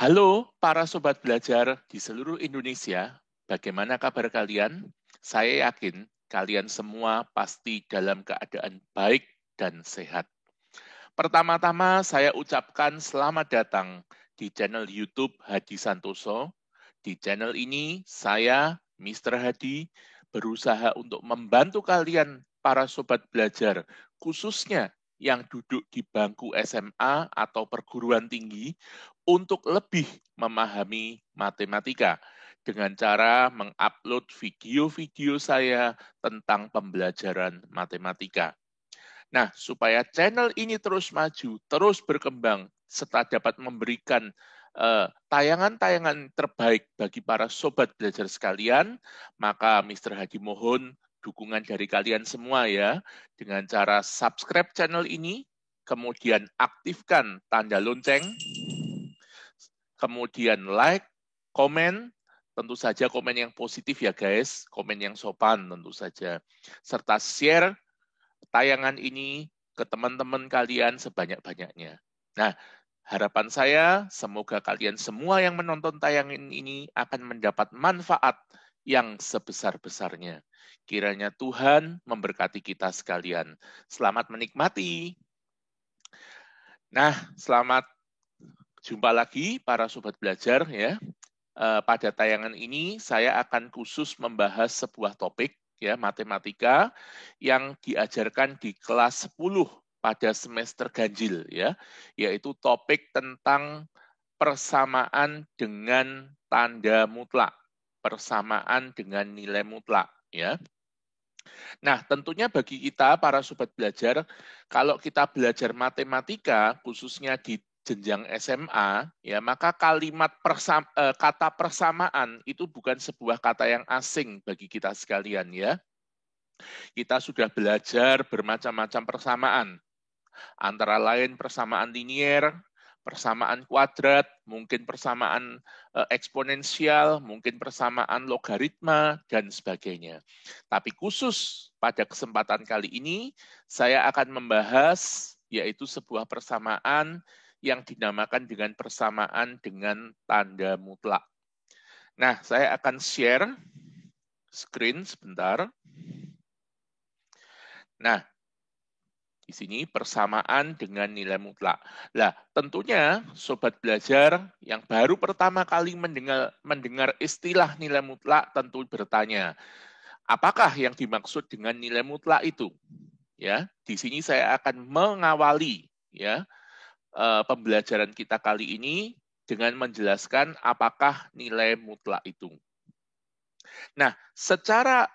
Halo para sobat belajar di seluruh Indonesia, bagaimana kabar kalian? Saya yakin kalian semua pasti dalam keadaan baik dan sehat. Pertama-tama saya ucapkan selamat datang di channel YouTube Hadi Santoso. Di channel ini saya, Mr. Hadi, berusaha untuk membantu kalian para sobat belajar, khususnya yang duduk di bangku SMA atau perguruan tinggi, untuk lebih memahami matematika dengan cara mengupload video-video saya tentang pembelajaran matematika. Nah, supaya channel ini terus maju, terus berkembang, serta dapat memberikan tayangan-tayangan terbaik bagi para sobat belajar sekalian, maka Mr. Hadi mohon dukungan dari kalian semua ya, dengan cara subscribe channel ini, kemudian aktifkan tanda lonceng, kemudian like, komen, tentu saja komen yang positif ya guys, komen yang sopan tentu saja, serta share tayangan ini ke teman-teman kalian sebanyak-banyaknya. Nah, harapan saya semoga kalian semua yang menonton tayangan ini akan mendapat manfaat yang sebesar-besarnya. Kiranya Tuhan memberkati kita sekalian. Selamat menikmati. Nah, selamat jumpa lagi para sobat belajar ya. Pada tayangan ini saya akan khusus membahas sebuah topik ya matematika yang diajarkan di kelas 10 pada semester ganjil ya, yaitu topik tentang persamaan dengan tanda mutlak, persamaan dengan nilai mutlak ya. Nah, tentunya bagi kita para sobat belajar, kalau kita belajar matematika khususnya di jenjang SMA, ya maka kata persamaan itu bukan sebuah kata yang asing bagi kita sekalian ya. Kita sudah belajar bermacam-macam persamaan, antara lain persamaan linier, persamaan kuadrat, mungkin persamaan eksponensial, mungkin persamaan logaritma, dan sebagainya. Tapi khusus pada kesempatan kali ini, saya akan membahas yaitu sebuah persamaan yang dinamakan dengan persamaan dengan tanda mutlak. Nah, saya akan share screen sebentar. Nah, di sini persamaan dengan nilai mutlak. Nah, tentunya sobat belajar yang baru pertama kali mendengar istilah nilai mutlak tentu bertanya, apakah yang dimaksud dengan nilai mutlak itu? Ya, di sini saya akan mengawali ya pembelajaran kita kali ini dengan menjelaskan apakah nilai mutlak itu. Nah, secara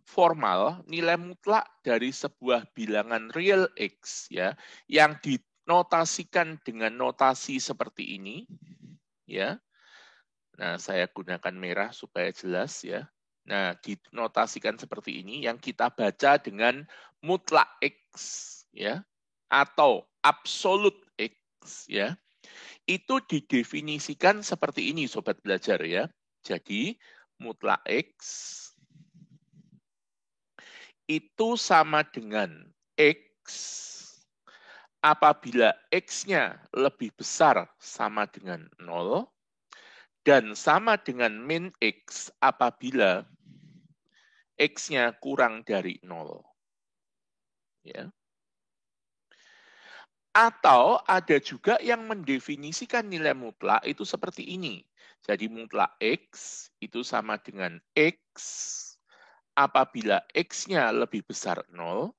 formal nilai mutlak dari sebuah bilangan real X ya yang dinotasikan dengan notasi seperti ini ya. Nah, saya gunakan merah supaya jelas ya. Nah, dinotasikan seperti ini yang kita baca dengan mutlak X ya atau absolute X ya. Itu didefinisikan seperti ini sobat belajar ya. Jadi mutlak X itu sama dengan X apabila X-nya lebih besar sama dengan 0 dan sama dengan min X apabila X-nya kurang dari 0. Ya. Atau ada juga yang mendefinisikan nilai mutlak itu seperti ini. Jadi mutlak X itu sama dengan X apabila X-nya lebih besar 0,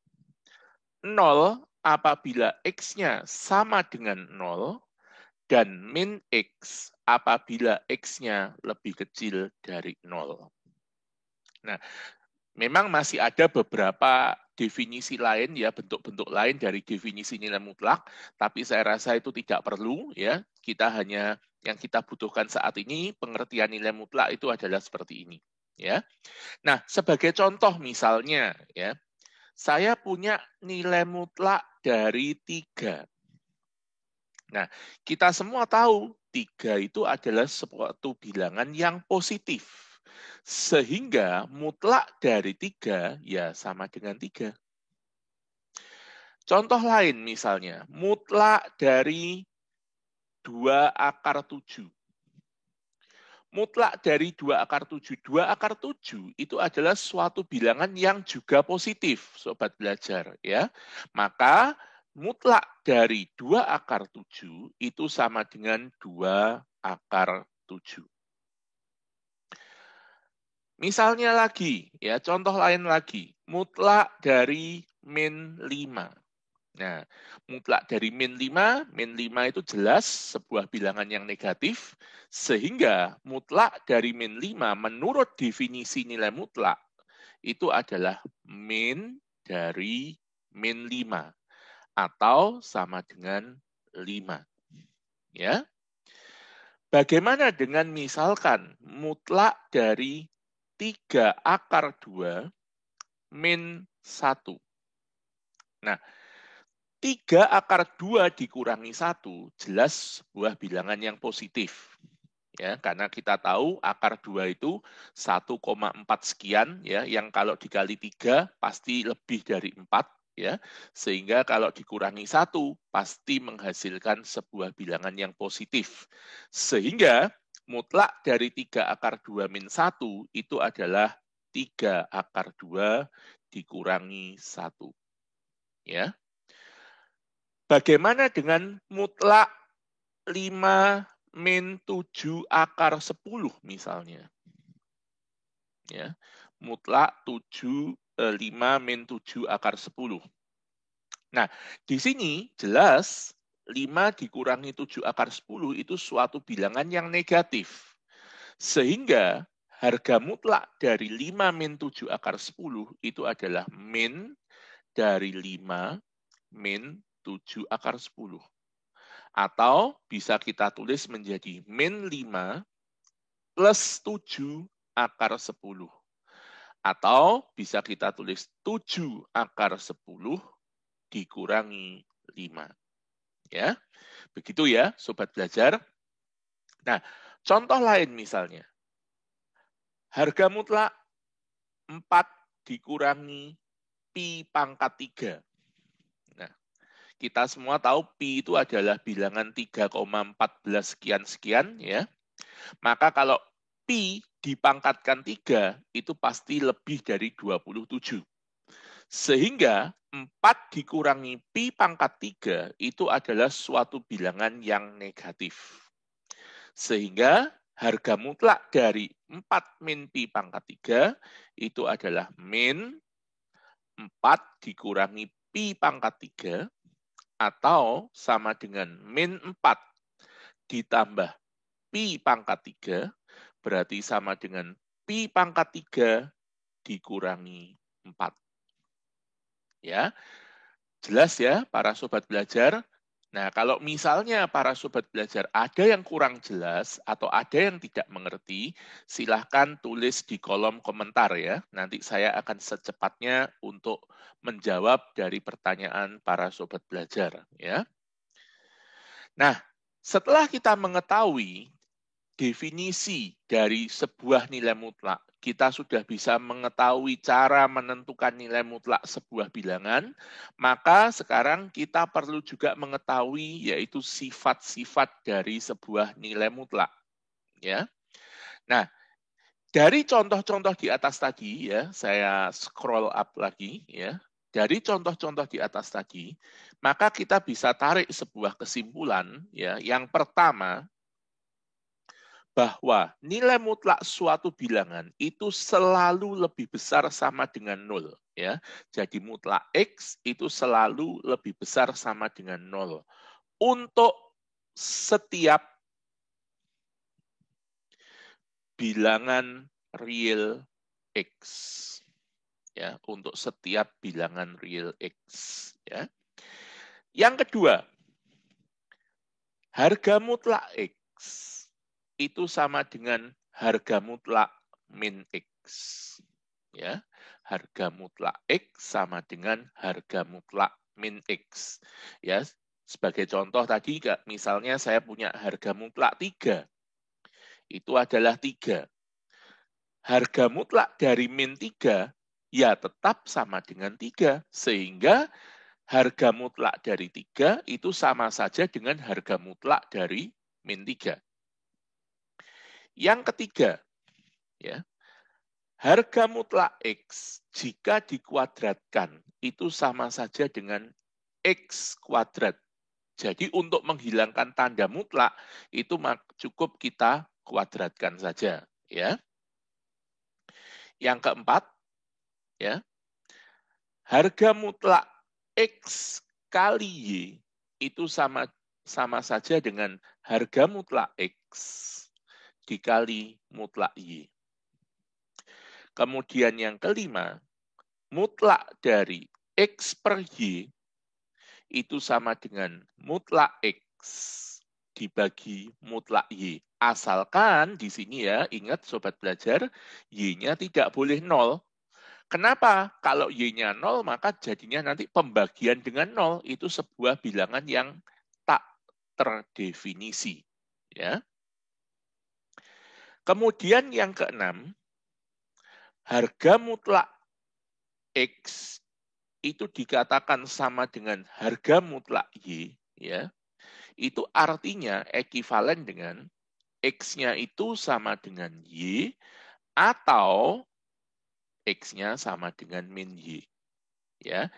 0 apabila X-nya sama dengan 0, dan min X apabila X-nya lebih kecil dari 0. Nah, memang masih ada beberapa definisi lain ya, bentuk-bentuk lain dari definisi nilai mutlak, tapi saya rasa itu tidak perlu ya. Kita hanya yang kita butuhkan saat ini pengertian nilai mutlak itu adalah seperti ini ya. Nah, sebagai contoh misalnya ya, saya punya nilai mutlak dari 3. Nah, kita semua tahu 3 itu adalah suatu bilangan yang positif. Sehingga mutlak dari 3 ya sama dengan 3. Contoh lain misalnya, mutlak dari 2 akar 7. mutlak dari 2 akar 7. 2 akar 7 itu adalah suatu bilangan yang juga positif, Sobat Belajar. Ya. Maka mutlak dari 2 akar 7 itu sama dengan 2 akar 7. Misalnya lagi, ya contoh lain lagi, mutlak dari min 5. Nah, mutlak dari min 5 itu jelas sebuah bilangan yang negatif, sehingga mutlak dari min 5 menurut definisi nilai mutlak itu adalah min dari min 5 atau sama dengan 5. Ya. Bagaimana dengan misalkan mutlak dari 3 akar 2 min 1. Nah, 3 akar 2 dikurangi 1 jelas sebuah bilangan yang positif. Ya, karena kita tahu akar 2 itu 1,4 sekian ya, yang kalau dikali 3 pasti lebih dari 4 ya. Sehingga kalau dikurangi 1 pasti menghasilkan sebuah bilangan yang positif. Sehingga mutlak dari 3 akar 2 min 1 itu adalah 3 akar 2 dikurangi 1. Ya. Bagaimana dengan mutlak 5 min 7 akar 10 misalnya? Ya. Mutlak 5 min 7 akar 10. Nah, di sini jelas 5 dikurangi 7 akar 10 itu suatu bilangan yang negatif. Sehingga harga mutlak dari 5 min 7 akar 10 itu adalah min dari 5 min 7 akar 10. Atau bisa kita tulis menjadi min 5 plus 7 akar 10. Atau bisa kita tulis 7 akar 10 dikurangi 5. Ya, begitu ya Sobat Belajar. Nah, contoh lain misalnya. Harga mutlak 4 dikurangi pi pangkat 3. Nah, kita semua tahu pi itu adalah bilangan 3,14 sekian-sekian ya. Maka kalau pi dipangkatkan 3 itu pasti lebih dari 27. Sehingga 4 dikurangi pi pangkat 3 itu adalah suatu bilangan yang negatif. Sehingga harga mutlak dari 4 min pi pangkat 3 itu adalah min 4 dikurangi pi pangkat 3 atau sama dengan min 4 ditambah pi pangkat 3 berarti sama dengan pi pangkat 3 dikurangi 4. Ya, jelas ya para Sobat Belajar. Nah, kalau misalnya para Sobat Belajar ada yang kurang jelas atau ada yang tidak mengerti, silahkan tulis di kolom komentar ya. Nanti saya akan secepatnya untuk menjawab dari pertanyaan para Sobat Belajar. Ya. Nah, setelah kita mengetahui definisi dari sebuah nilai mutlak, kita sudah bisa mengetahui cara menentukan nilai mutlak sebuah bilangan, maka sekarang kita perlu juga mengetahui yaitu sifat-sifat dari sebuah nilai mutlak. Ya. Nah, dari contoh-contoh di atas tadi ya, saya scroll up lagi ya. Dari contoh-contoh di atas tadi, maka kita bisa tarik sebuah kesimpulan ya. Yang pertama, bahwa nilai mutlak suatu bilangan itu selalu lebih besar sama dengan 0. Ya. Jadi mutlak X itu selalu lebih besar sama dengan 0. Untuk setiap bilangan real X. Ya, untuk setiap bilangan real X. Ya. Yang kedua, harga mutlak X itu sama dengan harga mutlak min X. Ya, harga mutlak X sama dengan harga mutlak min X. Ya, sebagai contoh tadi, misalnya saya punya harga mutlak 3. Itu adalah 3. Harga mutlak dari min 3 ya tetap sama dengan 3. Sehingga harga mutlak dari 3 itu sama saja dengan harga mutlak dari min 3. Yang ketiga, ya, harga mutlak X jika dikuadratkan itu sama saja dengan X kuadrat. Jadi untuk menghilangkan tanda mutlak itu cukup kita kuadratkan saja, ya. Yang keempat, ya, harga mutlak X kali Y itu sama saja dengan harga mutlak X dikali mutlak Y. Kemudian yang kelima, mutlak dari X per Y itu sama dengan mutlak X dibagi mutlak Y. Asalkan di sini ya, ingat sobat belajar, Y-nya tidak boleh 0. Kenapa? Kalau Y-nya 0, maka jadinya nanti pembagian dengan 0 itu sebuah bilangan yang tak terdefinisi. Ya. Kemudian yang keenam, harga mutlak X itu dikatakan sama dengan harga mutlak Y, ya. Itu artinya ekivalen dengan X-nya itu sama dengan Y atau X-nya sama dengan min Y. Ya.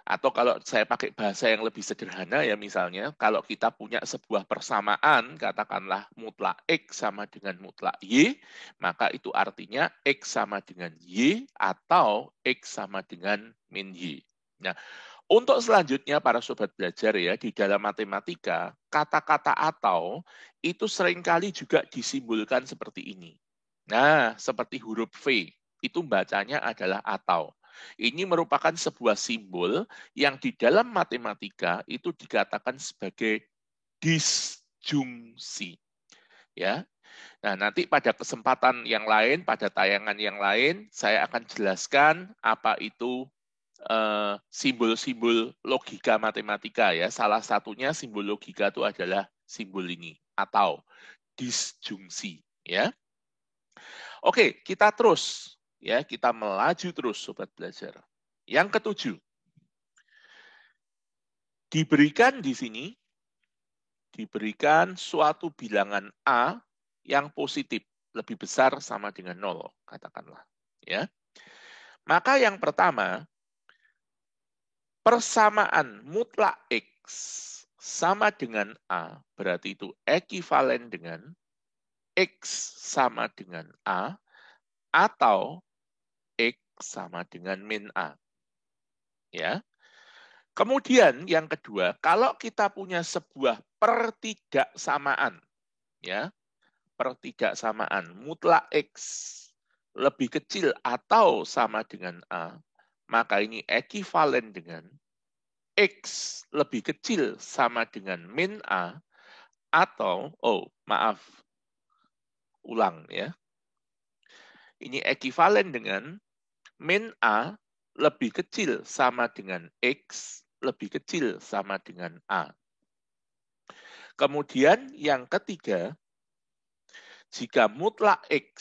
Atau kalau saya pakai bahasa yang lebih sederhana ya misalnya, kalau kita punya sebuah persamaan, katakanlah mutlak X sama dengan mutlak Y, maka itu artinya X sama dengan Y atau X sama dengan min Y. Nah, untuk selanjutnya para sobat belajar ya, di dalam matematika, kata-kata atau itu seringkali juga disimbolkan seperti ini. Nah, seperti huruf V, itu bacanya adalah atau. Ini merupakan sebuah simbol yang di dalam matematika itu dikatakan sebagai disjungsi. Ya. Nah, nanti pada kesempatan yang lain, pada tayangan yang lain, saya akan jelaskan apa itu simbol-simbol logika matematika ya. Salah satunya simbol logika itu adalah simbol ini atau disjungsi ya. Oke, kita terus ya, kita melaju terus sobat belajar. Yang ketujuh, diberikan di sini diberikan suatu bilangan A yang positif, lebih besar sama dengan 0, katakanlah. Ya. Maka yang pertama, persamaan mutlak X sama dengan A, berarti itu ekivalen dengan X sama dengan A, atau X sama dengan min A. Ya. Kemudian yang kedua, kalau kita punya sebuah pertidaksamaan, ya, pertidaksamaan mutlak X lebih kecil atau sama dengan A, maka ini ekivalen dengan X lebih kecil sama dengan min A, atau, ulang ya. Ini ekivalen dengan min A lebih kecil sama dengan X lebih kecil sama dengan A. Kemudian yang ketiga, jika mutlak X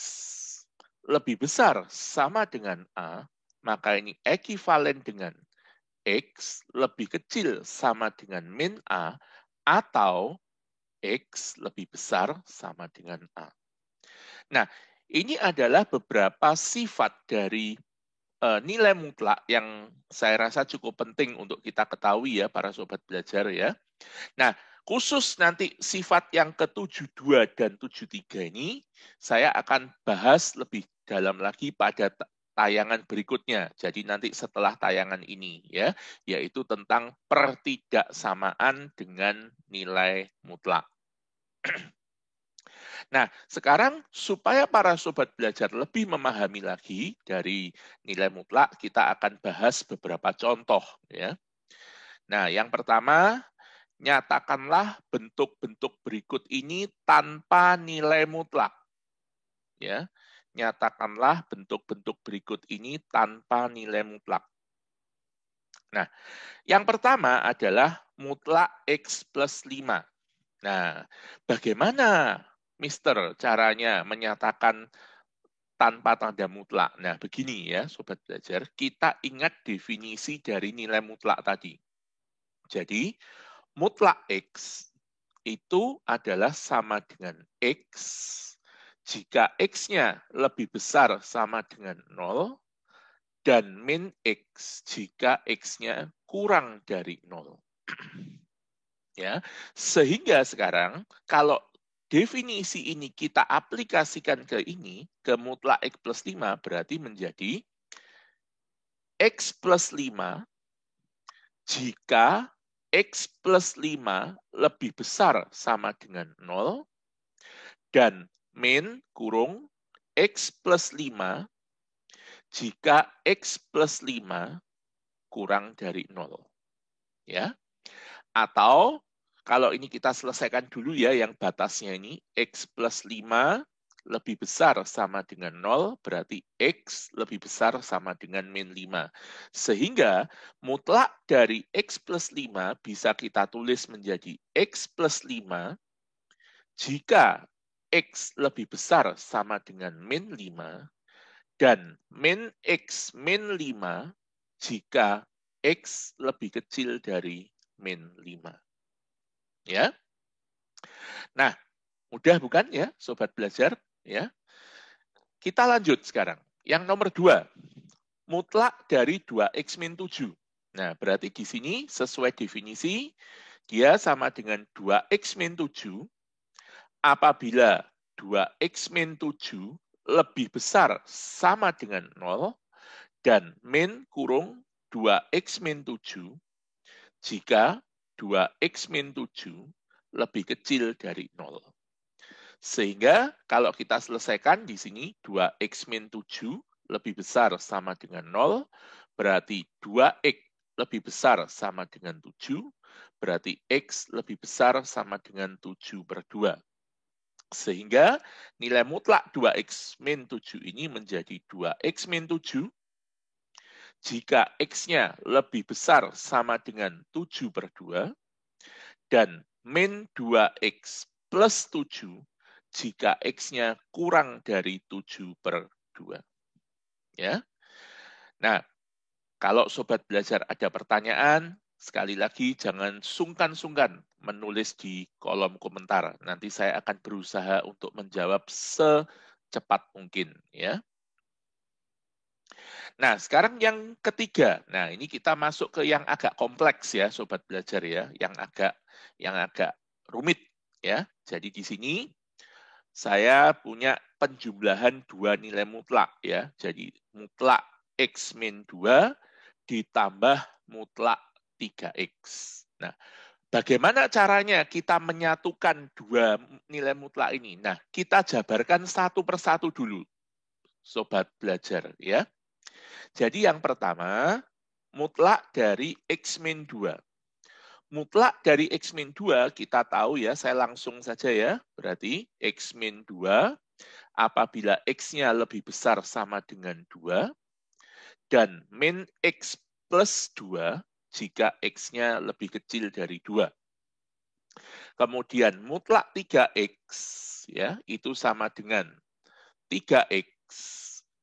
lebih besar sama dengan A, maka ini ekivalen dengan X lebih kecil sama dengan min A, atau X lebih besar sama dengan A. Nah, ini adalah beberapa sifat dari nilai mutlak yang saya rasa cukup penting untuk kita ketahui ya para sobat belajar ya. Nah, khusus nanti sifat yang ke-72 dan 73 ini saya akan bahas lebih dalam lagi pada tayangan berikutnya. Jadi nanti setelah tayangan ini ya, yaitu tentang pertidaksamaan dengan nilai mutlak. Nah, sekarang supaya para sobat belajar lebih memahami lagi dari nilai mutlak, kita akan bahas beberapa contoh ya. Nah, yang pertama, nyatakanlah bentuk-bentuk berikut ini tanpa nilai mutlak. Ya. Nyatakanlah bentuk-bentuk berikut ini tanpa nilai mutlak. Nah, yang pertama adalah mutlak X plus 5. Nah, bagaimana Mister caranya menyatakan tanpa tanda mutlak? Nah, begini ya, sobat belajar, kita ingat definisi dari nilai mutlak tadi. Jadi, mutlak X itu adalah sama dengan X jika X-nya lebih besar sama dengan 0, dan min X jika X-nya kurang dari 0. Ya, sehingga sekarang kalau definisi ini kita aplikasikan ke ini, ke mutlak X plus 5, berarti menjadi X plus 5 jika X plus 5 lebih besar sama dengan 0, dan min kurung X plus 5 jika X plus 5 kurang dari 0. Ya. Atau kalau ini kita selesaikan dulu ya yang batasnya ini, X plus 5 lebih besar sama dengan 0, berarti X lebih besar sama dengan min 5. Sehingga mutlak dari X plus 5 bisa kita tulis menjadi X plus 5 jika X lebih besar sama dengan min 5, dan min X min 5 jika X lebih kecil dari min 5. Ya. Nah, mudah bukan ya, sobat belajar? Ya. Kita lanjut sekarang. Yang nomor 2, mutlak dari 2x min 7. Nah, berarti di sini sesuai definisi, dia sama dengan 2x min 7 apabila 2x min 7 lebih besar sama dengan 0 dan min kurung 2x min 7 jika 2x min 7 lebih kecil dari 0. Sehingga kalau kita selesaikan di sini 2x min 7 lebih besar sama dengan 0, berarti 2x lebih besar sama dengan 7, berarti x lebih besar sama dengan 7/2. Sehingga nilai mutlak 2x min 7 ini menjadi 2x min 7 jika X-nya lebih besar sama dengan 7/2, dan min 2X plus 7 jika X-nya kurang dari 7/2. Ya. Nah, kalau sobat belajar ada pertanyaan, sekali lagi jangan sungkan-sungkan menulis di kolom komentar. Nanti saya akan berusaha untuk menjawab secepat mungkin. Ya. Nah, sekarang yang ketiga. Nah, ini kita masuk ke yang agak kompleks ya, sobat belajar ya, yang agak rumit ya. Jadi di sini saya punya penjumlahan dua nilai mutlak ya. Jadi mutlak X min 2 ditambah mutlak 3X. Nah, bagaimana caranya kita menyatukan dua nilai mutlak ini? Nah, kita jabarkan satu persatu dulu, sobat belajar ya. Jadi yang pertama, mutlak dari X min 2. Mutlak dari X min 2 kita tahu ya, saya langsung saja ya. Berarti X min 2 apabila X-nya lebih besar sama dengan 2, dan min X plus 2 jika X-nya lebih kecil dari 2. Kemudian mutlak 3X ya, itu sama dengan 3X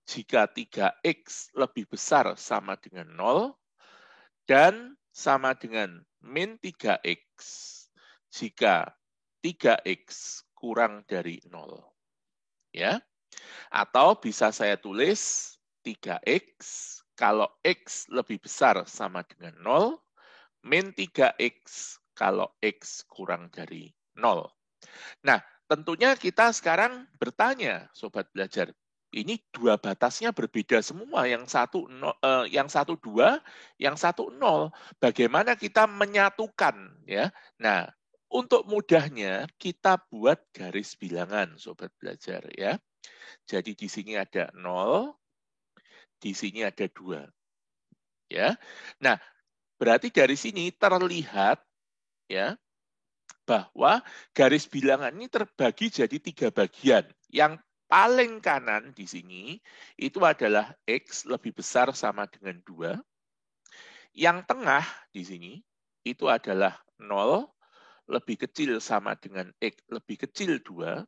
jika 3X lebih besar sama dengan 0, dan sama dengan min 3X jika 3X kurang dari 0. Ya. Atau bisa saya tulis 3X kalau X lebih besar sama dengan 0, min 3X kalau X kurang dari 0. Nah, tentunya kita sekarang bertanya, sobat belajar, ini dua batasnya berbeda semua, yang satu 2, yang satu 0. Bagaimana kita menyatukan ya? Nah, untuk mudahnya kita buat garis bilangan, sobat belajar ya. Jadi di sini ada 0, di sini ada 2. Ya. Nah, berarti dari sini terlihat ya bahwa garis bilangan ini terbagi jadi 3 bagian. Yang paling kanan di sini itu adalah X lebih besar sama dengan 2. Yang tengah di sini itu adalah 0 lebih kecil sama dengan X lebih kecil 2.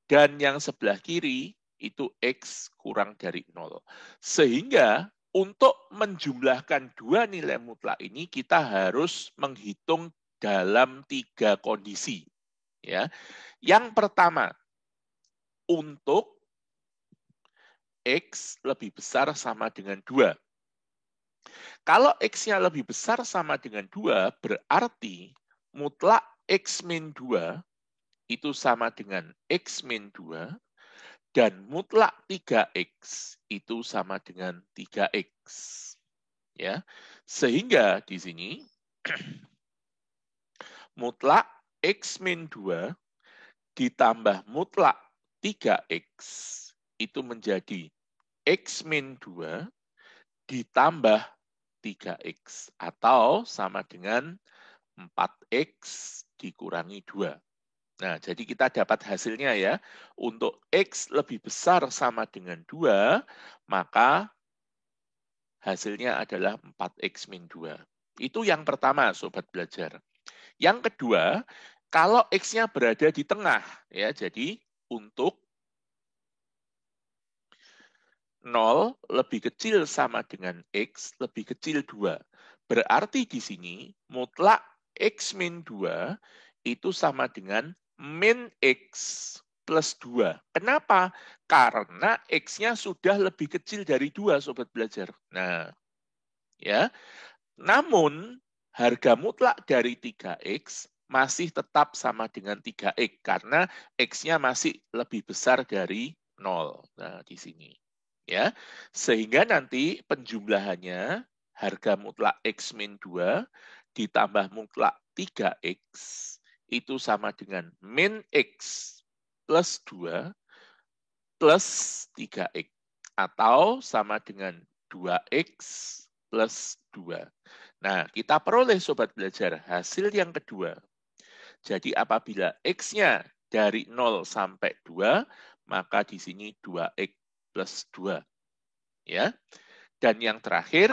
Dan yang sebelah kiri itu X kurang dari 0. Sehingga untuk menjumlahkan dua nilai mutlak ini kita harus menghitung dalam 3 kondisi. Ya. Yang pertama, untuk X lebih besar sama dengan 2. Kalau X-nya lebih besar sama dengan 2, berarti mutlak X min 2 itu sama dengan X min 2, dan mutlak 3X itu sama dengan 3X. Ya. Sehingga di sini mutlak X min 2 ditambah mutlak 3X itu menjadi X min 2 ditambah 3X atau sama dengan 4X dikurangi 2. Nah, jadi kita dapat hasilnya ya. Untuk X lebih besar sama dengan 2, maka hasilnya adalah 4X min 2. Itu yang pertama, Sobat Belajar. Yang kedua, kalau X-nya berada di tengah, ya, jadi untuk 0 lebih kecil sama dengan X lebih kecil 2. Berarti di sini mutlak X min 2 itu sama dengan min X plus 2. Kenapa? Karena X-nya sudah lebih kecil dari 2, Sobat Belajar. Nah, ya. Namun, harga mutlak dari 3X masih tetap sama dengan 3X, karena X-nya masih lebih besar dari 0. Nah, di sini. Ya, sehingga nanti penjumlahannya harga mutlak X min 2 ditambah mutlak 3X itu sama dengan min X plus 2 plus 3X atau sama dengan 2X plus 2. Nah, kita peroleh Sobat Belajar hasil yang kedua. Jadi apabila X-nya dari 0 sampai 2, maka di sini 2X plus 2. Ya. Dan yang terakhir,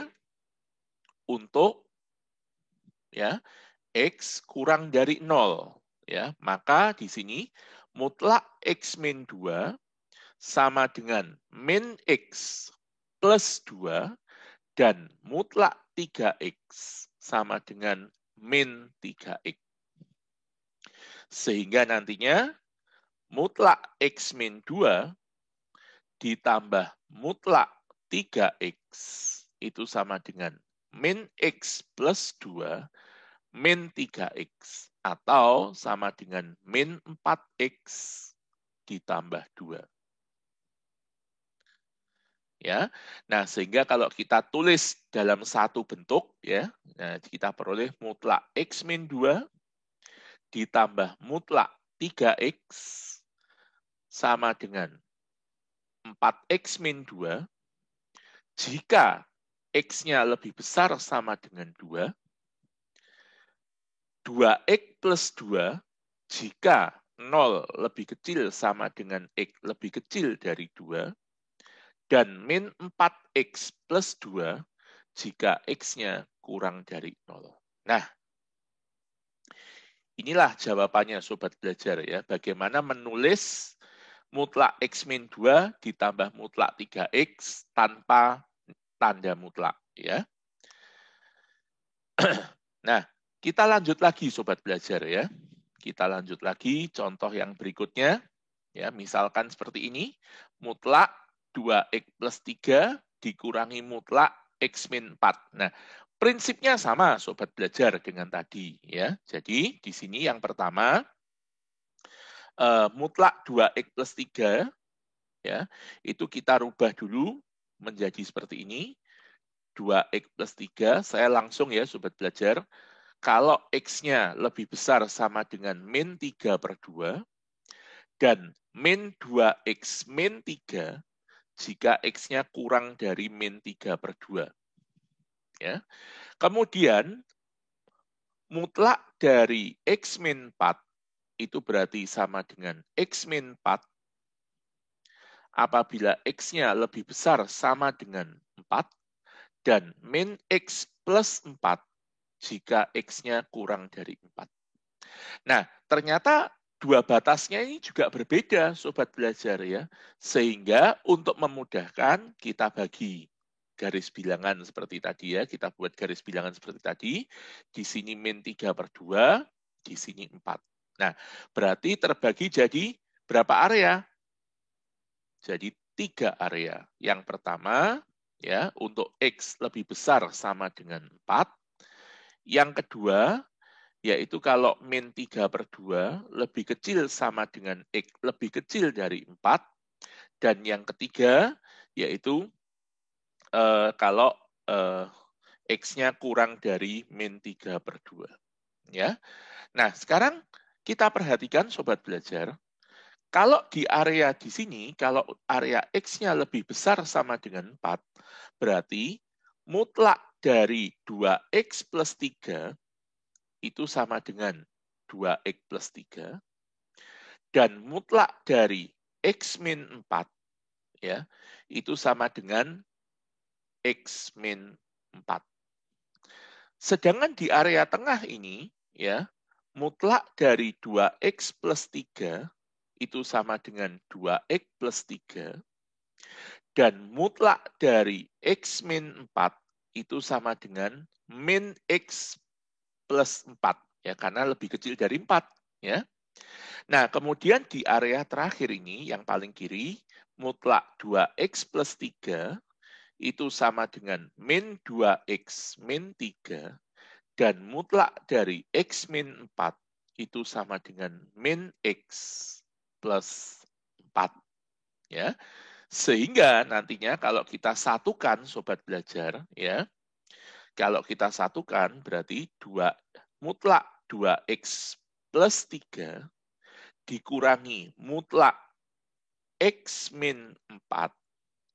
untuk ya X kurang dari 0. Ya, maka di sini mutlak X min 2 sama dengan min X plus 2 dan mutlak 3X sama dengan min 3X. Sehingga nantinya mutlak X min 2 ditambah mutlak 3X itu sama dengan min X plus 2 min 3X atau sama dengan min 4X ditambah 2. Ya. Nah, sehingga kalau kita tulis dalam satu bentuk ya, nah kita peroleh mutlak X min 2 ditambah mutlak 3X sama dengan 4X min 2 jika X-nya lebih besar sama dengan 2, 2X plus 2 jika 0 lebih kecil sama dengan X lebih kecil dari 2, dan min 4X plus 2 jika X-nya kurang dari 0. Nah, inilah jawabannya Sobat Belajar ya. Bagaimana menulis mutlak X min 2 ditambah mutlak 3X tanpa tanda mutlak. Ya. Nah, kita lanjut lagi Sobat Belajar ya. Kita lanjut lagi contoh yang berikutnya. Ya, misalkan seperti ini. Mutlak 2X plus 3 dikurangi mutlak X min 4. Nah, prinsipnya sama Sobat Belajar dengan tadi. Ya. Jadi, di sini yang pertama, mutlak 2X plus 3, ya, itu kita rubah dulu menjadi seperti ini. 2X plus 3, saya langsung ya Sobat Belajar, kalau X-nya lebih besar sama dengan min 3 per 2, dan min 2X min 3, jika X-nya kurang dari min 3 per 2. Ya. Kemudian, mutlak dari X min 4, itu berarti sama dengan X min 4, apabila X-nya lebih besar sama dengan 4, dan min X plus 4 jika X-nya kurang dari 4. Nah, ternyata dua batasnya ini juga berbeda, Sobat Belajar ya. Sehingga untuk memudahkan, kita bagi garis bilangan seperti tadi ya. Kita buat garis bilangan seperti tadi. Di sini min 3 per 2, di sini 4. Nah, berarti terbagi jadi berapa area? Jadi 3 area. Yang pertama, ya, untuk X lebih besar sama dengan 4. Yang kedua, yaitu kalau min 3/2 lebih kecil sama dengan X lebih kecil dari 4. Dan yang ketiga, yaitu kalau X-nya kurang dari min 3/2. Ya. Nah, sekarang kita perhatikan Sobat Belajar, kalau di area di sini, kalau area X-nya lebih besar sama dengan 4, berarti mutlak dari 2X plus 3 itu sama dengan 2X plus 3, dan mutlak dari X min 4, ya, itu sama dengan X min 4. Sedangkan di area tengah ini, ya, mutlak dari 2X plus 3 itu sama dengan 2X plus 3, dan mutlak dari X min 4 itu sama dengan min X plus 4, ya, karena lebih kecil dari 4. Ya. Nah, kemudian di area terakhir ini, yang paling kiri, mutlak 2X plus 3 itu sama dengan min 2X min 3, dan mutlak dari X min 4 itu sama dengan min X plus 4. Ya. Sehingga nantinya kalau kita satukan Sobat Belajar, ya, kalau kita satukan berarti mutlak 2X plus 3 dikurangi mutlak X min 4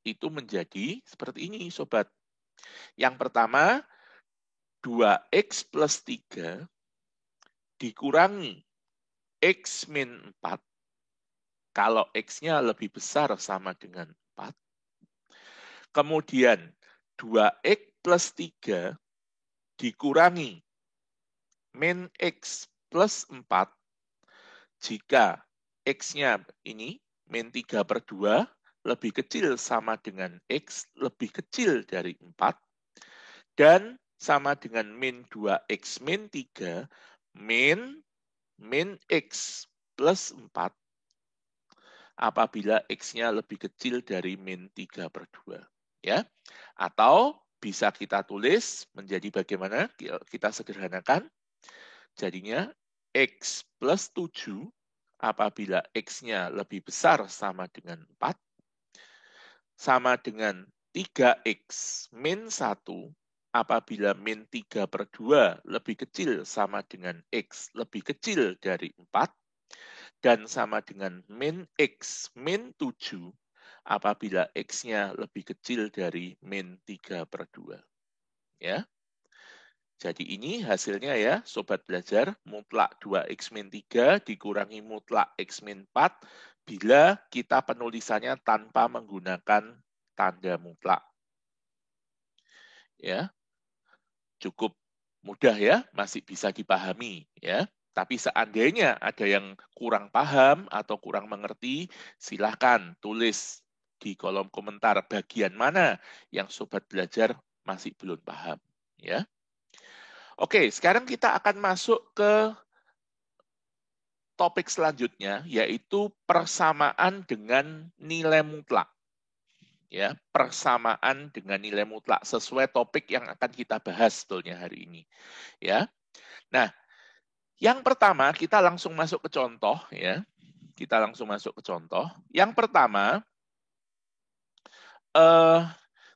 itu menjadi seperti ini, Sobat. Yang pertama, 2X plus 3 dikurangi X min 4, kalau X-nya lebih besar sama dengan 4. Kemudian, 2X plus 3 dikurangi min X plus 4, jika X-nya ini, min 3/2, lebih kecil sama dengan X lebih kecil dari 4, dan sama dengan min 2X min 3, min X plus 4, apabila X-nya lebih kecil dari min 3/2. Ya. Atau bisa kita tulis menjadi bagaimana? Kita sederhanakan. Jadinya X plus 7 apabila X-nya lebih besar sama dengan 4, sama dengan 3X min 1 apabila min 3/2 lebih kecil sama dengan X lebih kecil dari 4, dan sama dengan min X min 7 apabila X-nya lebih kecil dari min 3/2. Ya. Jadi ini hasilnya ya, Sobat Belajar, mutlak 2X min 3 dikurangi mutlak X min 4 bila kita penulisannya tanpa menggunakan tanda mutlak. Ya. Cukup mudah ya, masih bisa dipahami ya. Tapi seandainya ada yang kurang paham atau kurang mengerti, silahkan tulis di kolom komentar bagian mana yang Sobat Belajar masih belum paham. Ya. Oke, sekarang kita akan masuk ke topik selanjutnya, yaitu persamaan dengan nilai mutlak. Ya, persamaan dengan nilai mutlak sesuai topik yang akan kita bahas sebetulnya hari ini. Ya. Nah, yang pertama kita langsung masuk ke contoh ya. Kita langsung masuk ke contoh. Yang pertama,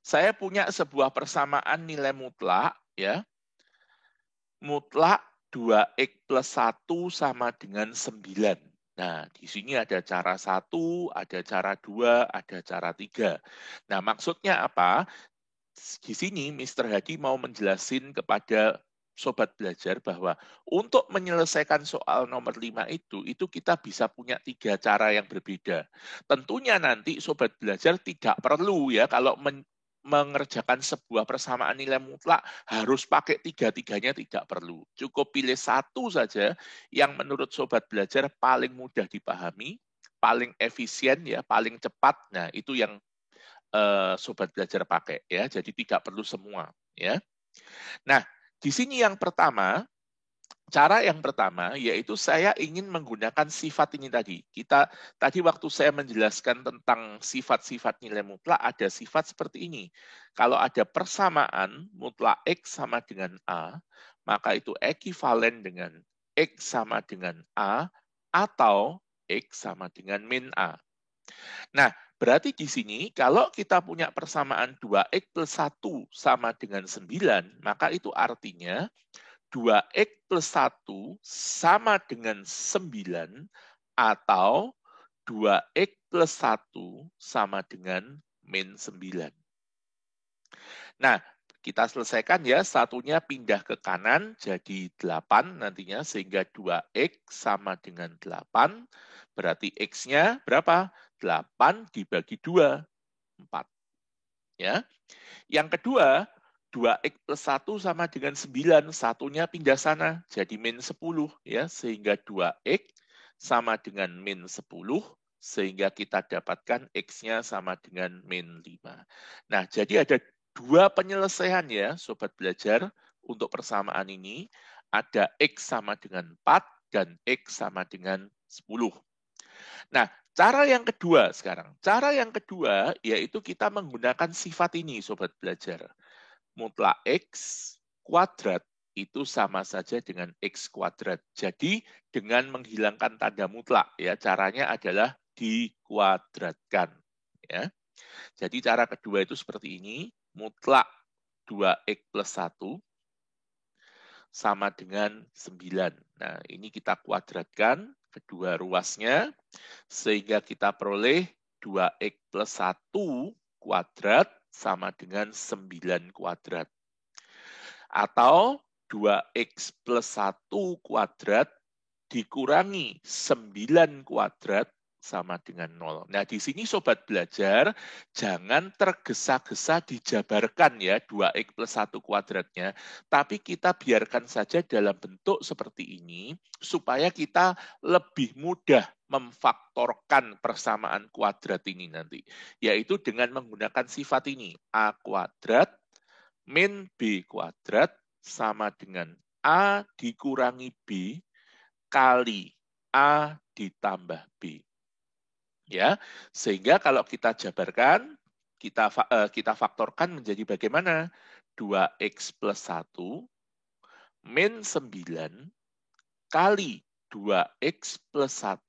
saya punya sebuah persamaan nilai mutlak ya. Mutlak 2X plus 1 sama dengan 9. Nah, di sini ada cara 1, ada cara 2, ada cara 3. Nah, maksudnya apa? Di sini Mr. Hadi mau menjelasin kepada Sobat Belajar bahwa untuk menyelesaikan soal nomor 5 itu kita bisa punya 3 cara yang berbeda. Tentunya nanti Sobat Belajar tidak perlu ya kalau mengerjakan sebuah persamaan nilai mutlak harus pakai tiga-tiganya, tidak perlu. Cukup pilih satu saja yang menurut Sobat Belajar paling mudah dipahami, paling efisien ya, paling cepat. Nah, itu yang Sobat Belajar pakai ya. Jadi tidak perlu semua ya. Nah, di sini yang pertama Cara yang pertama yaitu saya ingin menggunakan sifat ini tadi. Tadi waktu saya menjelaskan tentang sifat-sifat nilai mutlak ada sifat seperti ini. Kalau ada persamaan mutlak X sama dengan A, maka itu ekivalen dengan X sama dengan A atau X sama dengan min A. Nah, berarti di sini kalau kita punya persamaan 2X plus 1 sama dengan 9, maka itu artinya 2X plus 1 sama dengan 9 atau 2X plus 1 sama dengan min 9. Nah, kita selesaikan ya, satunya pindah ke kanan jadi 8 nantinya, sehingga 2X sama dengan 8, berarti X-nya berapa? 8 dibagi 2, 4. Ya. Yang kedua, 2X plus 1 sama dengan 9, satunya pindah sana, jadi min 10, ya, sehingga 2X sama dengan min 10, sehingga kita dapatkan X-nya sama dengan min 5. Nah, jadi ada dua penyelesaian ya, Sobat Belajar, untuk persamaan ini. Ada X sama dengan 4 dan X sama dengan 10. Nah, cara yang kedua sekarang. Cara yang kedua yaitu kita menggunakan sifat ini, Sobat Belajar. Mutlak X kuadrat itu sama saja dengan X kuadrat. Jadi, dengan menghilangkan tanda mutlak, ya caranya adalah dikuadratkan. Ya. Jadi, cara kedua itu seperti ini. Mutlak 2X plus 1 sama dengan 9. Nah, ini kita kuadratkan kedua ruasnya, sehingga kita peroleh 2X plus 1 kuadrat sama dengan 9 kuadrat. Atau 2X plus 1 kuadrat dikurangi 9 kuadrat sama dengan 0. Nah, di sini Sobat Belajar, jangan tergesa-gesa dijabarkan ya 2X plus 1 kuadratnya, tapi kita biarkan saja dalam bentuk seperti ini, supaya kita lebih mudah memfaktorkan persamaan kuadrat ini nanti, yaitu dengan menggunakan sifat ini, A kuadrat min B kuadrat sama dengan A dikurangi B kali A ditambah B. Ya, sehingga kalau kita jabarkan, kita faktorkan menjadi bagaimana? 2X plus 1 min 9 kali 2X plus 1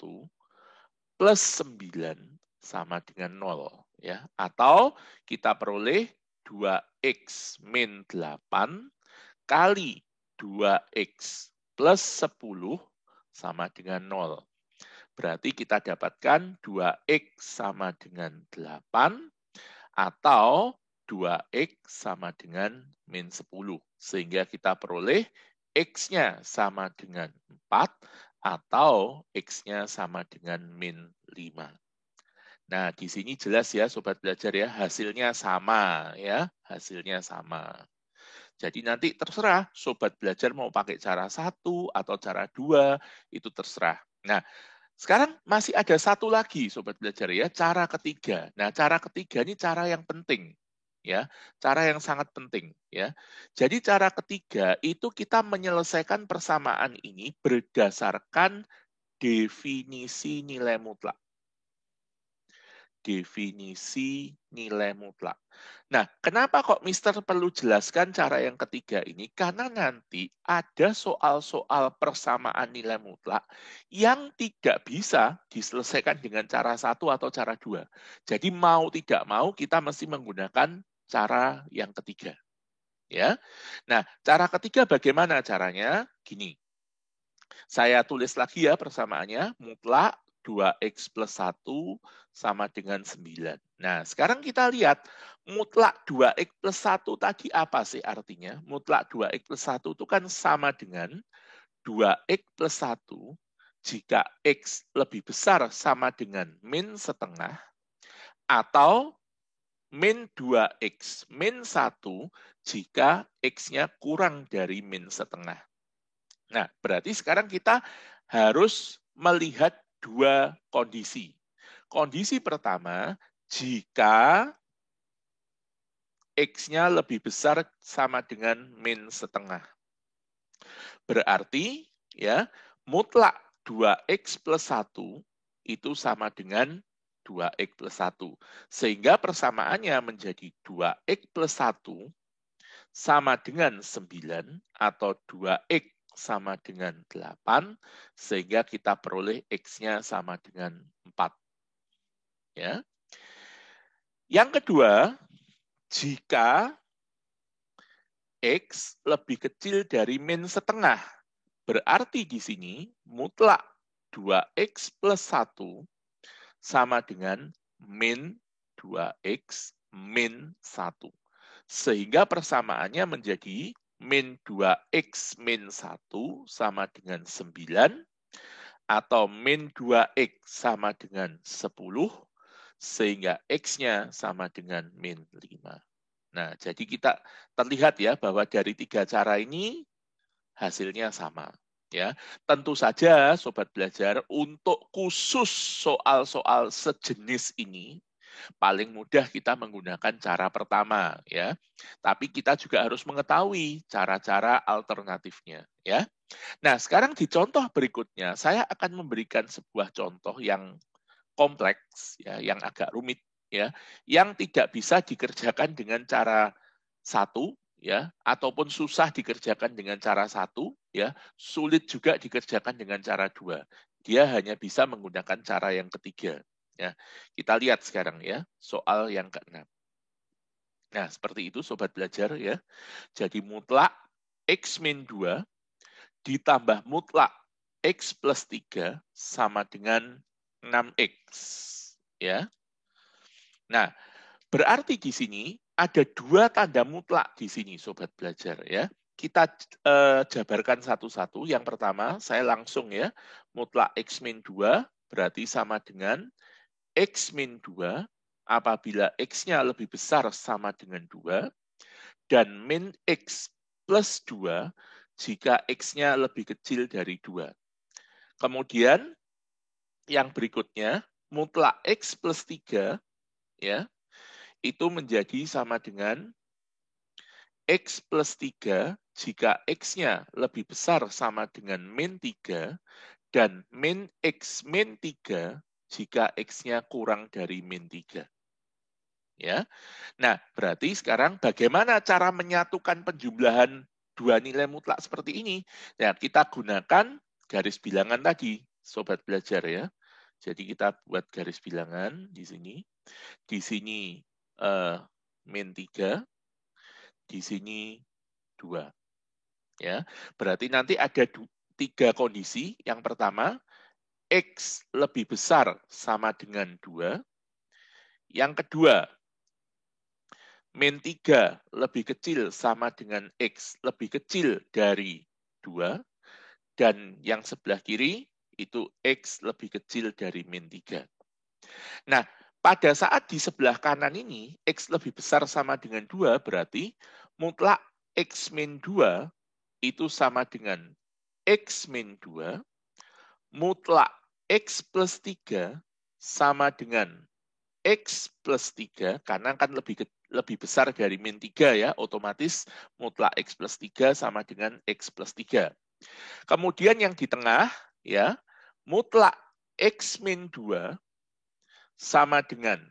plus 9 sama dengan 0. Ya. Atau kita peroleh 2X min 8 kali 2X plus 10 sama dengan 0. Berarti kita dapatkan 2X sama dengan 8 atau 2X sama dengan min 10. Sehingga kita peroleh X-nya sama dengan 4 atau X-nya sama dengan min 5. Nah, di sini jelas ya Sobat Belajar ya, hasilnya sama ya, hasilnya sama. Jadi nanti terserah Sobat Belajar mau pakai cara 1 atau cara 2, itu terserah. Nah, sekarang masih ada satu lagi Sobat Belajar ya, cara ketiga. Nah, cara ketiga ini cara yang penting. Ya, cara yang sangat penting ya. Jadi cara ketiga itu kita menyelesaikan persamaan ini berdasarkan definisi nilai mutlak. Definisi nilai mutlak. Nah, kenapa kok Mister perlu jelaskan cara yang ketiga ini? Karena nanti ada soal-soal persamaan nilai mutlak yang tidak bisa diselesaikan dengan cara 1 atau cara 2. Jadi mau tidak mau kita mesti menggunakan cara yang ketiga. Ya. Nah, cara ketiga bagaimana caranya? Gini. Saya tulis lagi ya persamaannya, mutlak 2X plus 1 sama dengan 9. Nah, sekarang kita lihat, mutlak 2X plus 1 tadi apa sih artinya? Mutlak 2X plus 1 itu kan sama dengan 2X plus 1 jika X lebih besar sama dengan min setengah, atau min 2X min 1 jika X-nya kurang dari min setengah. Nah, berarti sekarang kita harus melihat dua kondisi. Kondisi pertama, jika X-nya lebih besar sama dengan min setengah. Berarti ya, mutlak 2x plus 1 itu sama dengan 2x plus 1. Sehingga persamaannya menjadi 2x plus 1 sama dengan 9 atau 2x sama dengan 8, sehingga kita peroleh x-nya sama dengan 4. Ya. Yang kedua, jika x lebih kecil dari min setengah, berarti di sini mutlak 2x plus 1 sama dengan min 2x min 1. Sehingga persamaannya menjadi min 2x min 1 sama dengan 9, atau min 2x sama dengan 10, sehingga x-nya sama dengan min 5. Nah, jadi kita terlihat ya bahwa dari 3 cara ini hasilnya sama. Ya, tentu saja Sobat Belajar, untuk khusus soal-soal sejenis ini, paling mudah kita menggunakan cara pertama, ya. Tapi kita juga harus mengetahui cara-cara alternatifnya, ya. Nah, sekarang di contoh berikutnya, saya akan memberikan sebuah contoh yang kompleks, ya, yang agak rumit, ya, yang tidak bisa dikerjakan dengan cara satu, ya, ataupun susah dikerjakan dengan cara satu, ya, sulit juga dikerjakan dengan cara dua. Dia hanya bisa menggunakan cara yang ketiga. Ya, kita lihat sekarang ya, soal yang ke-6. Nah, seperti itu Sobat Belajar ya. Jadi mutlak X min 2 ditambah mutlak X plus 3 sama dengan 6X. Ya. Nah, berarti di sini ada dua tanda mutlak di sini Sobat Belajar ya. Kita jabarkan satu-satu. Yang pertama, saya langsung ya, mutlak X min 2 berarti sama dengan X min 2 apabila X-nya lebih besar sama dengan 2, dan min X plus 2 jika X-nya lebih kecil dari 2. Kemudian, yang berikutnya, mutlak X plus 3, ya, itu menjadi sama dengan X plus 3 jika X-nya lebih besar sama dengan min 3, dan min X min 3 jika X-nya kurang dari min 3. Ya. Nah, berarti sekarang bagaimana cara menyatukan penjumlahan dua nilai mutlak seperti ini? Ya, kita gunakan garis bilangan tadi, Sobat Belajar ya. Jadi kita buat garis bilangan di sini. Di sini min 3, di sini 2. Ya. Berarti nanti ada 3 kondisi. Yang pertama, X lebih besar sama dengan 2. Yang kedua, min 3 lebih kecil sama dengan X lebih kecil dari 2. Dan yang sebelah kiri itu X lebih kecil dari min 3. Nah, pada saat di sebelah kanan ini, X lebih besar sama dengan 2, berarti mutlak X min 2 itu sama dengan X min 2, mutlak X plus 3 sama dengan X plus 3, karena kan lebih besar dari min 3 ya, otomatis mutlak X plus 3 sama dengan X plus 3. Kemudian yang di tengah, ya, mutlak X min 2 sama dengan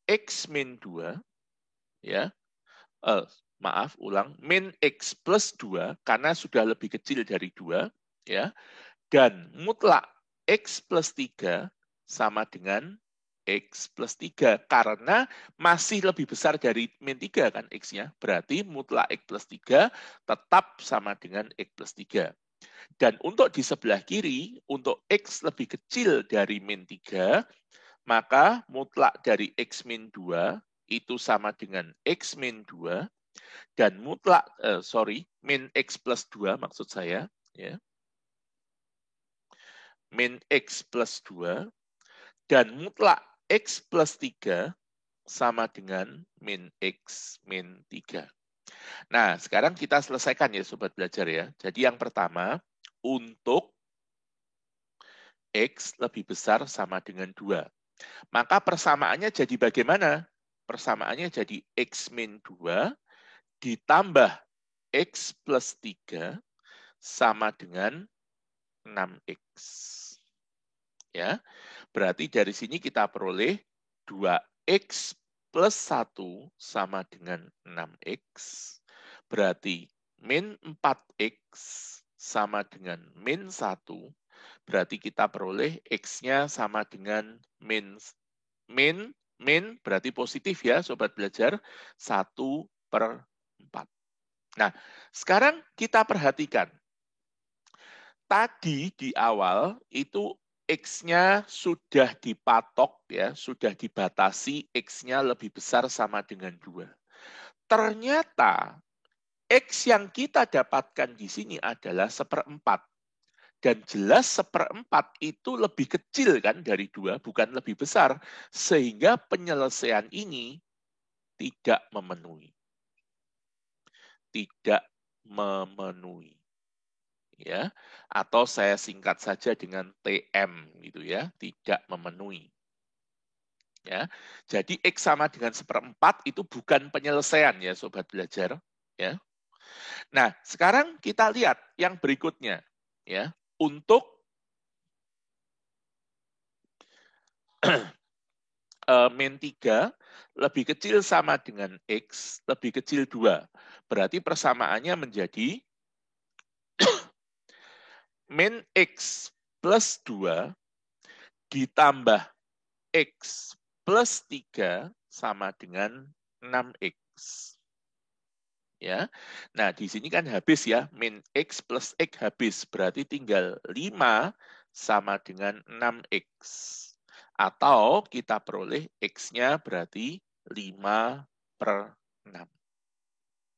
X min 2, ya, min X plus 2, karena sudah lebih kecil dari 2, ya, dan mutlak X plus 3 sama dengan X plus 3, karena masih lebih besar dari min 3 kan X-nya, berarti mutlak X plus 3 tetap sama dengan X plus 3. Dan untuk di sebelah kiri, untuk X lebih kecil dari min 3, maka mutlak dari X min 2 itu sama dengan X min 2, dan mutlak, min X plus 2 maksud saya, ya, min X plus 2, dan mutlak X plus 3 sama dengan min X min 3. Nah, sekarang kita selesaikan ya Sobat Belajar ya. Jadi yang pertama, untuk X lebih besar sama dengan 2. Maka persamaannya jadi bagaimana? Persamaannya jadi X min 2 ditambah X plus 3 sama dengan 6X. Ya, berarti dari sini kita peroleh 2X plus 1 sama dengan 6X. Berarti min 4X sama dengan min 1. Berarti kita peroleh X-nya sama dengan min berarti positif ya Sobat Belajar, 1/4. Nah, sekarang kita perhatikan. Tadi di awal itu X-nya sudah dipatok ya, sudah dibatasi X-nya lebih besar sama dengan 2. Ternyata X yang kita dapatkan di sini adalah 1/4. Dan jelas 1/4 itu lebih kecil kan dari 2, bukan lebih besar. Sehingga penyelesaian ini tidak memenuhi. Tidak memenuhi. Ya, atau saya singkat saja dengan TM gitu ya, tidak memenuhi. Ya, jadi X sama dengan 1/4 itu bukan penyelesaian ya Sobat Belajar. Ya. Nah, sekarang kita lihat yang berikutnya. Ya, untuk min 3 lebih kecil sama dengan X, lebih kecil 2. Berarti persamaannya menjadi min X plus 2 ditambah X plus 3 sama dengan 6X. Ya. Nah, di sini kan habis ya, min X plus X habis, berarti tinggal 5 sama dengan 6X. Atau kita peroleh X-nya berarti 5/6.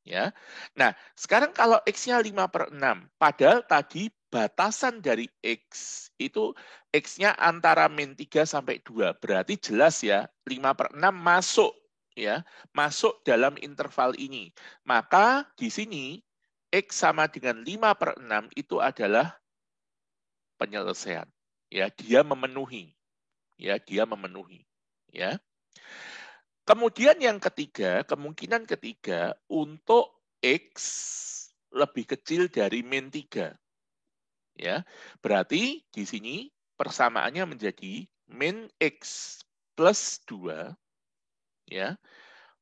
Ya. Nah, sekarang kalau X-nya 5/6, padahal tadi batasan dari X itu X-nya antara min 3 sampai 2. Berarti jelas ya, 5/6 masuk ya, masuk dalam interval ini. Maka di sini X sama dengan 5/6 itu adalah penyelesaian. Ya, dia memenuhi. Ya, dia memenuhi. Ya. Kemudian yang ketiga, kemungkinan ketiga untuk X lebih kecil dari min 3. Ya, berarti di sini persamaannya menjadi min X plus 2, ya,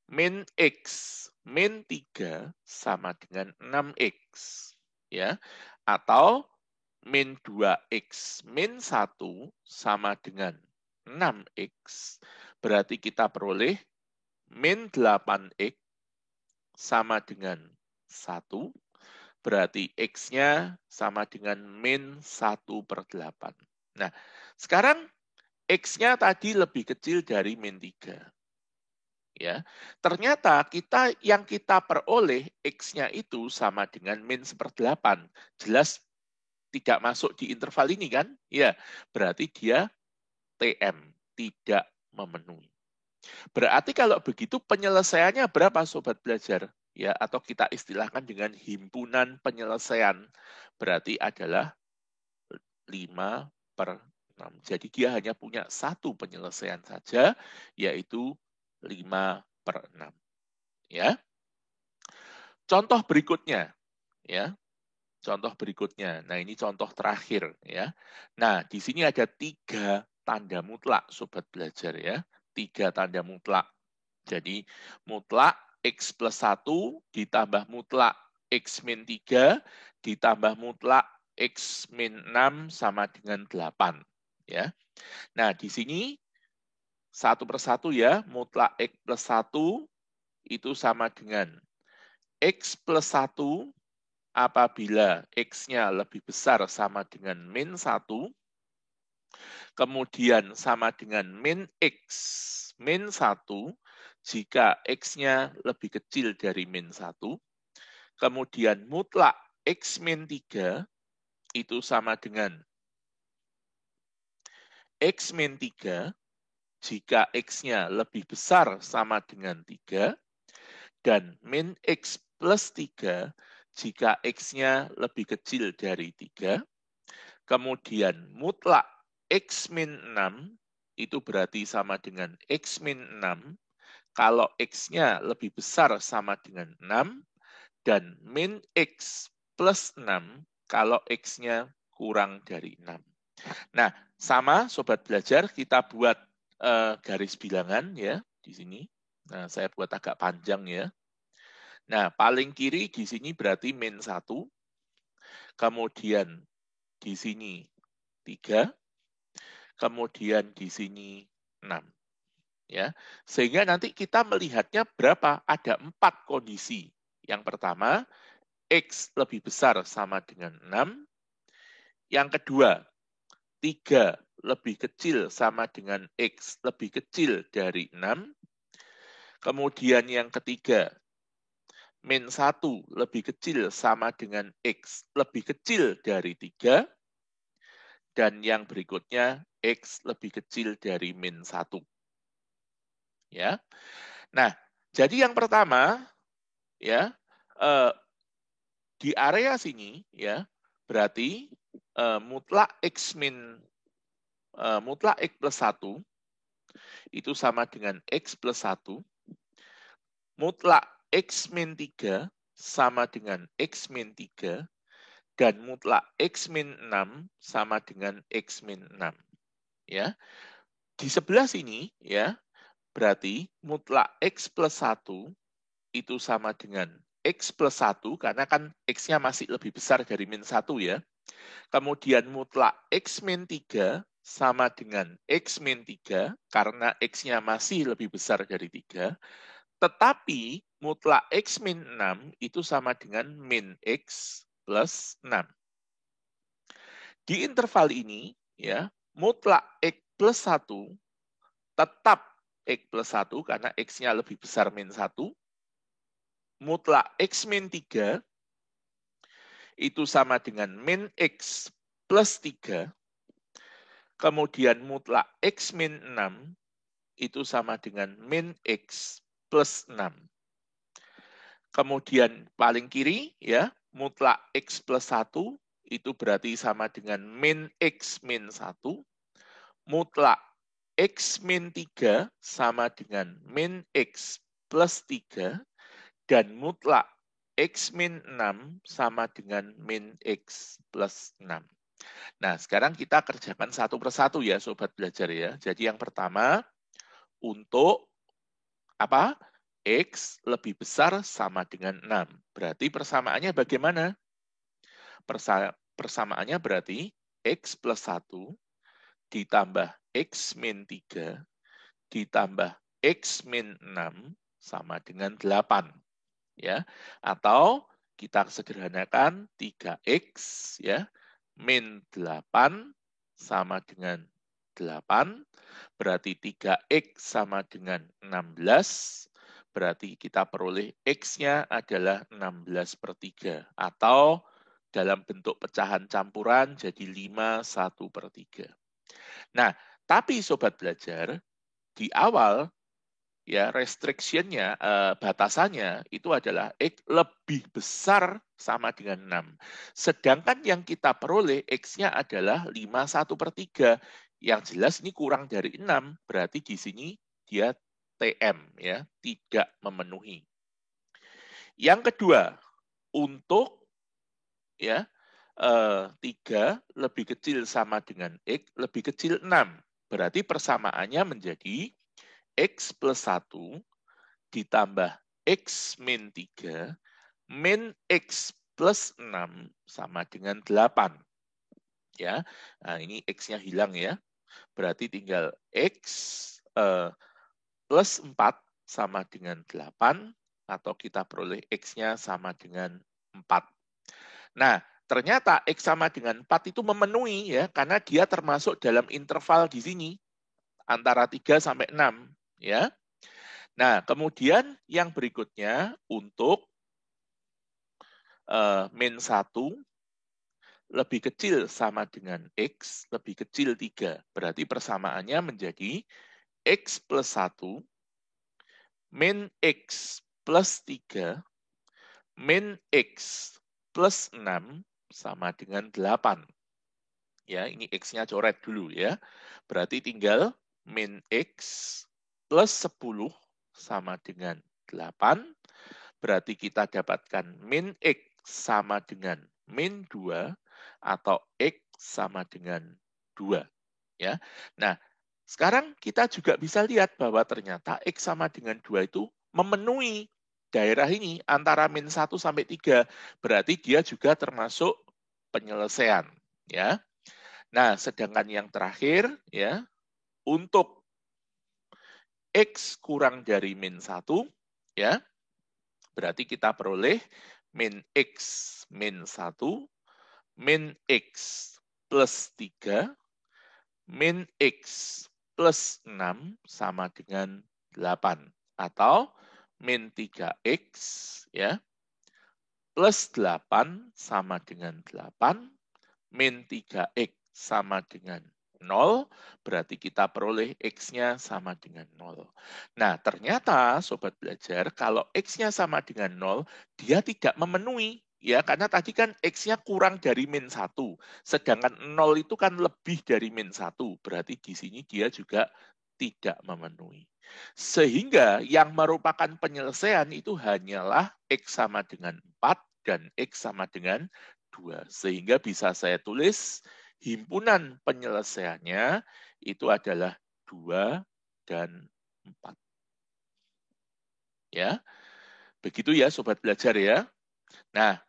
min X min 3 sama dengan 6X. Ya, atau min 2X min 1 sama dengan 6X. Berarti kita peroleh min 8X sama dengan 1, berarti X-nya sama dengan min 1/8. Nah, sekarang X-nya tadi lebih kecil dari min 3. Ya, ternyata yang kita peroleh X-nya itu sama dengan min 1/8. Jelas tidak masuk di interval ini kan? Ya, berarti dia TM, tidak memenuhi. Berarti kalau begitu penyelesaiannya berapa Sobat Belajar? Ya, atau kita istilahkan dengan himpunan penyelesaian. Berarti adalah 5/6. Jadi dia hanya punya satu penyelesaian saja, yaitu 5/6. Ya. Contoh berikutnya. Ya. Contoh berikutnya. Nah, ini contoh terakhir. Ya. Nah, di sini ada 3 tanda mutlak, Sobat Belajar. Ya. 3 tanda mutlak. Jadi mutlak X plus 1 ditambah mutlak X min 3 ditambah mutlak X min 6 sama dengan 8. Ya. Nah, di sini satu persatu ya, mutlak X plus 1 itu sama dengan X plus 1 apabila X-nya lebih besar sama dengan min 1, kemudian sama dengan min X min 1 jika X-nya lebih kecil dari min 1, kemudian mutlak X min 3 itu sama dengan X min 3 jika X-nya lebih besar sama dengan 3, dan min X plus 3 jika X-nya lebih kecil dari 3, kemudian mutlak X min 6 itu berarti sama dengan X min 6 kalau X-nya lebih besar sama dengan 6, dan min X plus 6 kalau X-nya kurang dari 6. Nah, sama Sobat Belajar, kita buat garis bilangan ya di sini. Nah, saya buat agak panjang ya. Nah, paling kiri di sini berarti min 1, kemudian di sini 3, kemudian di sini 6. Ya, sehingga nanti kita melihatnya berapa? Ada 4 kondisi. Yang pertama, X lebih besar sama dengan 6. Yang kedua, 3 lebih kecil sama dengan X lebih kecil dari 6. Kemudian yang ketiga, min 1 lebih kecil sama dengan X lebih kecil dari 3. Dan yang berikutnya, X lebih kecil dari min 1. Ya. Nah, jadi yang pertama ya di area sini ya berarti mutlak X plus 1 itu sama dengan X plus 1, mutlak X min 3 sama dengan X min 3, dan mutlak X min 6 sama dengan X min 6. Ya. Di sebelah sini ya berarti mutlak X plus 1 itu sama dengan X plus 1, karena kan X-nya masih lebih besar dari min 1 ya. Kemudian mutlak X min 3 sama dengan X min 3, karena X-nya masih lebih besar dari 3. Tetapi mutlak X min 6 itu sama dengan min X plus 6. Di interval ini, ya mutlak X plus 1 tetap X plus 1 karena X-nya lebih besar min 1. Mutlak X min 3 itu sama dengan min X plus 3. Kemudian mutlak X min 6 itu sama dengan min X plus 6. Kemudian paling kiri, ya mutlak X plus 1 itu berarti sama dengan min X min 1. Mutlak X min 3 sama dengan min X plus 3. Dan mutlak X min 6 sama dengan min X plus 6. Nah, sekarang kita kerjakan satu persatu ya, Sobat Belajar ya. Jadi yang pertama, untuk apa? X lebih besar sama dengan 6. Berarti persamaannya bagaimana? Persamaannya berarti X plus 1 ditambah X min 3 ditambah X min 6 sama dengan 8. Ya, atau kita sederhanakan 3X ya min 8 sama dengan 8, berarti 3X sama dengan 16, berarti kita peroleh X-nya adalah 16/3, atau dalam bentuk pecahan campuran jadi 5/1/3. Nah, tapi Sobat Belajar, di awal ya restriction-nya, batasannya itu adalah X lebih besar sama dengan 6. Sedangkan yang kita peroleh X-nya adalah 5/1/3. Yang jelas ini kurang dari 6, berarti di sini dia TM ya, tidak memenuhi. Yang kedua, untuk ya 3 lebih kecil sama dengan X lebih kecil 6. Berarti persamaannya menjadi X plus 1 ditambah X min 3 min X plus 6 sama dengan 8. Ya, nah ini X-nya hilang ya. Berarti tinggal X plus 4 sama dengan 8, atau kita peroleh X-nya sama dengan 4. Nah, ternyata X sama dengan 4 itu memenuhi ya, karena dia termasuk dalam interval di sini antara 3 sampai 6 ya. Nah, kemudian yang berikutnya untuk min 1 lebih kecil sama dengan X lebih kecil 3. Berarti persamaannya menjadi X plus 1 min X plus 3 min X plus 6 sama dengan 8. Ya, ini X-nya coret dulu ya. Berarti tinggal min X plus 10 sama dengan 8. Berarti kita dapatkan min X sama dengan min 2, atau X sama dengan 2. Ya. Nah, sekarang kita juga bisa lihat bahwa ternyata X sama dengan 2 itu memenuhi daerah ini antara min 1 sampai 3. Berarti dia juga termasuk penyelesaian. Ya. Nah, sedangkan yang terakhir, ya, untuk X kurang dari min 1, ya, berarti kita peroleh min X min 1, min X plus 3, min X plus 6 sama dengan 8. Atau min 3X ya, plus 8 sama dengan 8, min 3X sama dengan 0, berarti kita peroleh X-nya sama dengan 0. Nah, ternyata Sobat Belajar, kalau X-nya sama dengan 0, dia tidak memenuhi. Ya, karena tadi kan X-nya kurang dari min 1, sedangkan 0 itu kan lebih dari min 1, berarti di sini dia juga tidak memenuhi. Sehingga yang merupakan penyelesaian itu hanyalah X sama dengan 4 dan X sama dengan 2. Sehingga bisa saya tulis himpunan penyelesaiannya itu adalah 2 dan 4. Ya, begitu ya Sobat Belajar ya. Nah,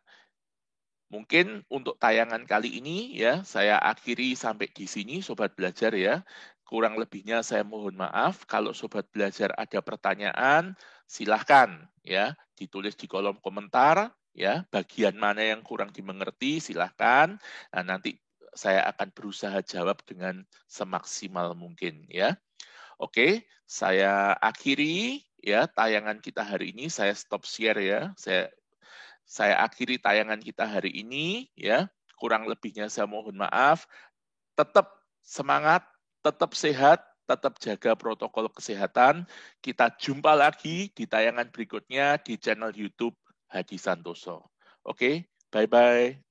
mungkin untuk tayangan kali ini ya saya akhiri sampai di sini Sobat Belajar ya. Kurang lebihnya saya mohon maaf. Kalau Sobat Belajar ada pertanyaan, silahkan ya ditulis di kolom komentar ya. Bagian mana yang kurang dimengerti silahkan. Nah, nanti saya akan berusaha jawab dengan semaksimal mungkin ya. Oke, saya akhiri ya tayangan kita hari ini. Saya stop share ya. Saya akhiri tayangan kita hari ini ya. Kurang lebihnya saya mohon maaf. Tetap semangat, tetap sehat, tetap jaga protokol kesehatan. Kita jumpa lagi di tayangan berikutnya di channel YouTube Hadi Santoso. Oke, bye-bye.